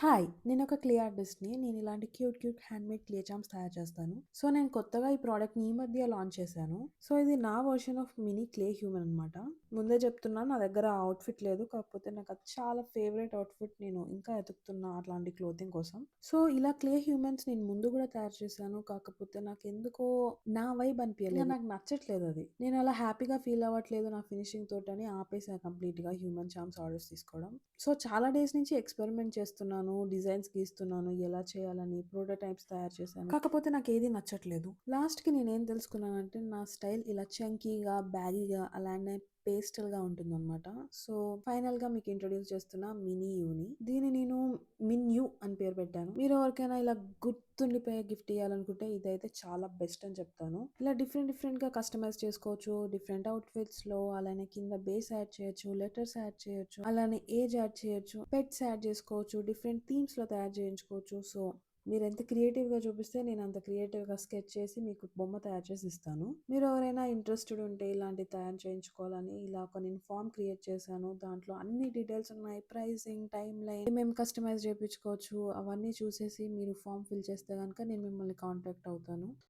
Hi! నేనొక clay ఆర్టిస్ట్‌ని. నేను ఇలాంటి cute, cute handmade clay charms తయారు చేస్తాను. సో, నేను కొత్తగా ఈ ప్రోడక్ట్‌ని ఈ మధ్య లాంచ్ చేశాను. సో, ఇది నా version of mini clay human అనమాట. ముందే చెప్తున్నాను, నా దగ్గర ఆ ఔట్‌ఫిట్ లేదు. కాకపోతే నాకది చాలా ఫేవరెట్ ఔట్‌ఫిట్. నేను ఇంకా ఎతుకుతున్నా అట్లాంటి క్లోతింగ్ కోసం. సో, ఇలా క్లే హ్యూమన్స్ నేను ముందు గూడా తయారు చేశాను. కాకపోతే నాకెందుకో నా వైబ్ అనిపియలేదు. నాకు నచ్చట్లేదది. నేను అలా హ్యాపీగా ఫీల్ అవ్వట్లేదు నా ఫినిషింగ్ తోటని ఆపేసా కంప్లీట్‌గా హ్యూమన్ చార్మ్స్ ఆర్డర్స్ తీసుకోవడం. సో, చాలా డేస్ నుంచి ఎక్స్‌పెరిమెంట్ చేస్తున్నాను. డిజైన్స్ గీస్తున్నాను. ఎలా చేయాలని ప్రోటోటైప్స్ తయారు చేశాను. కాకపోతే నాకేది నచ్చట్లేదు. లాస్ట్‌కి నేనేం తెలుసుకున్నానంటే నా స్టైల్ ఇలా చంకీగా, బ్యాగీగా అలానే పేస్టల్‌గా ఉంటుందనమాట. సో, ఫైనల్‌గా మీకు ఇంట్రొడ్యూస్ చేస్తున్నా మినీ యూని. దీన్ని నేను మిన్ యూ అని పేరు పెట్టాను. మీరు ఎవరికైనా ఇలా గుర్తుండిపోయే గిఫ్ట్ ఇయ్యాలనుకుంటే ఇదైతే చాలా బెస్ట్ అని చెప్తాను. ఇలా డిఫరెంట్ డిఫరెంట్‌గా కస్టమైజ్ చేసుకోవచ్చు. డిఫరెంట్ అవుట్‌ఫిట్స్‌లో అలానే కింద బేస్ యాడ్ చేయొచ్చు. లెటర్స్ యాడ్ చేయొచ్చు. అలానే ఏజ్ యాడ్ చేయొచ్చు. పెట్స్ యాడ్ చేసుకోవచ్చు. డిఫరెంట్ థీమ్స్‌లో తయారు చేయించుకోవచ్చు. సో, మీరెంత క్రియేటివ్‌గా చూపిస్తే నేనంత క్రియేటివ్‌గా స్కెచ్ చేసి మీకు బొమ్మ తయారు చేసి ఇస్తాను. మీరు ఎవరైనా ఇంట్రెస్టెడ్ ఉంటే ఇలాంటివి తయారు చేయించుకోవాలని ఇలా ఒక నేను ఫార్మ్ క్రియేట్ చేశాను. దాంట్లో అన్ని డీటెయిల్స్ ఉన్నాయి. ప్రైసింగ్, టైమ్‌లైన్ ఏమేం కస్టమైజ్ చేపించుకోవచ్చు అవన్నీ చూసేసి మీరు ఫార్మ్ ఫిల్ చేస్తే గనుక నేను మిమ్మల్ని కాంటాక్ట్ అవుతాను.